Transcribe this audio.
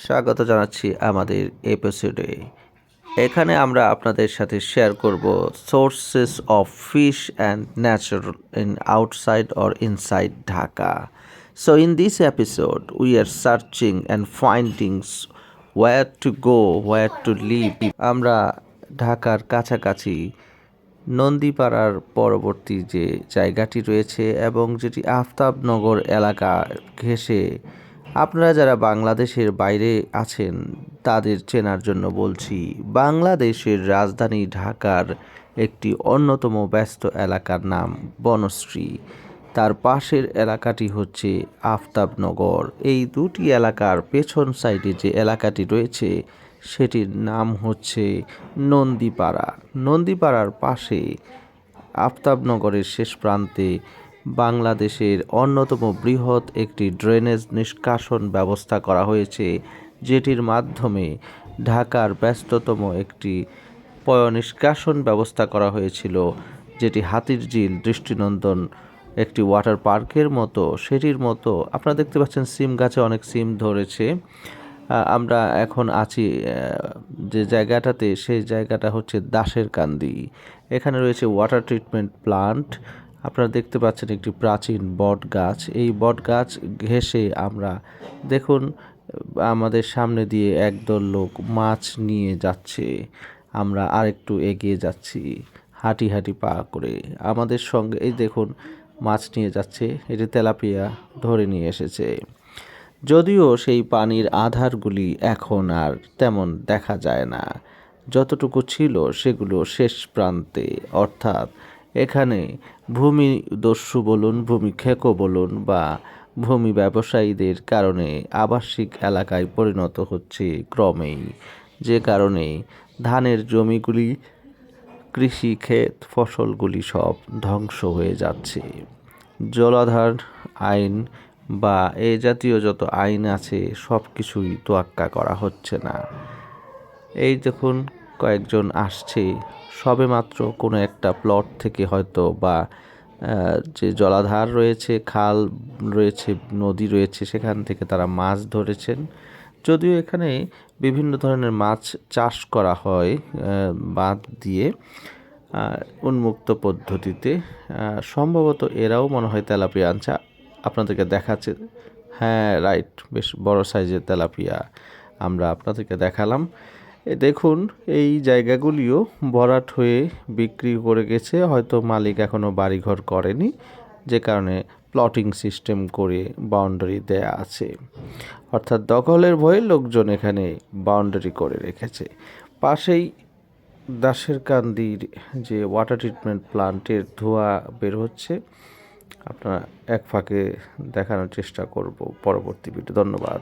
স্বাগত জানাচ্ছি আমাদের এপিসোডে। এখানে আমরা আপনাদের সাথে শেয়ার করব sources of fish and natural in outside or inside Dhaka. So in this episode we are searching and findings where to go, where to live. আমরা ঢাকার কাছাকাছি নন্দীপাড়ার পরবর্তী যে জায়গাটি রয়েছে এবং যেটি আফতাবনগর এলাকা ঘেঁষে, আপনারা যারা বাংলাদেশের বাইরে আছেন তাদের চেনার জন্য বলছি, বাংলাদেশের রাজধানী ঢাকার একটি অন্যতম ব্যস্ত এলাকার নাম বনশ্রী। তার পাশের এলাকাটি হচ্ছে আফতাবনগর। এই দুটি এলাকার পেছন সাইডে যে এলাকাটি রয়েছে সেটির নাম হচ্ছে নন্দীপাড়া। নন্দীপাড়ার পাশে আফতাবনগরের শেষ প্রান্তে বাংলাদেশের অন্যতম বৃহৎ একটি ড্রেনেজ নিষ্কাশন ব্যবস্থা করা হয়েছে, যেটির মাধ্যমে ঢাকার ব্যস্ততম একটি পয়ঃনিষ্কাশন ব্যবস্থা করা হয়েছিল, যেটি হাতিরঝিল দৃষ্টিনন্দন একটি ওয়াটার পার্কের মতো। সেটির মতো আপনারা দেখতে পাচ্ছেন সিম গাছে অনেক সিম ধরেছে। আমরা এখন আছি যে জায়গাটাতে, সেই জায়গাটা হচ্ছে দাসের কান্দি। এখানে রয়েছে ওয়াটার ট্রিটমেন্ট প্লান্ট। আপনারা দেখতে পাচ্ছেন একটি প্রাচীন বট গাছ। এই বট গাছ ঘেঁষে আমরা দেখুন আমাদের সামনে দিয়ে একদল লোক মাছ নিয়ে যাচ্ছে। আমরা আরেকটু এগিয়ে যাচ্ছি হাঁটি হাঁটি পা করে। আমাদের সঙ্গে এই দেখুন মাছ নিয়ে যাচ্ছে, এটি তেলাপিয়া ধরে নিয়ে এসেছে। যদিও সেই পানির আধারগুলি এখন আর তেমন দেখা যায় না, যতটুকু ছিল সেগুলো শেষ প্রান্তে। অর্থাৎ এখানে ভূমিদস্যু বলুন, ভূমিক্ষেকো বলুন বা ভূমি ব্যবসায়ীদের কারণে আবাসিক এলাকায় পরিণত হচ্ছে ক্রমেই, যে কারণে ধানের জমিগুলি, কৃষি ক্ষেত ফসলগুলি সব ধ্বংস হয়ে যাচ্ছে। জলাধার আইন বা এ জাতীয় যত আইন আছে সব কিছুই তোয়াক্কা করা হচ্ছে না। এই দেখুন কয়েকজন আসছে সবেমাত্র কোনো একটা প্লট থেকে, হয়তো বা যে জলাধার রয়েছে, খাল রয়েছে, নদী রয়েছে, সেখান থেকে তারা মাছ ধরেছেন। যদিও এখানে বিভিন্ন ধরনের মাছ চাষ করা হয় বাঁধ দিয়ে উন্মুক্ত পদ্ধতিতে। সম্ভবত এরাও মনে হয় তেলাপিয়া আনছে। আপনাদেরকে দেখাচ্ছে, হ্যাঁ রাইট, বেশ বড় সাইজের তেলাপিয়া আমরা আপনাদেরকে দেখালাম। দেখুন এই জায়গাগুলিও ভরাট হয়ে বিক্রি করে গেছে, হয়তো মালিক এখনও বাড়িঘর করেনি, যে কারণে প্লটিং সিস্টেম করে বাউন্ডারি দেয়া আছে। অর্থাৎ দখলের ভয়ে লোকজন এখানে বাউন্ডারি করে রেখেছে। পাশেই দাসের কান্দির যে ওয়াটার ট্রিটমেন্ট প্লান্টের ধোঁয়া বের হচ্ছে, আপনারা এক ফাঁকে দেখানোর চেষ্টা করব পরবর্তী ভিডিও। ধন্যবাদ।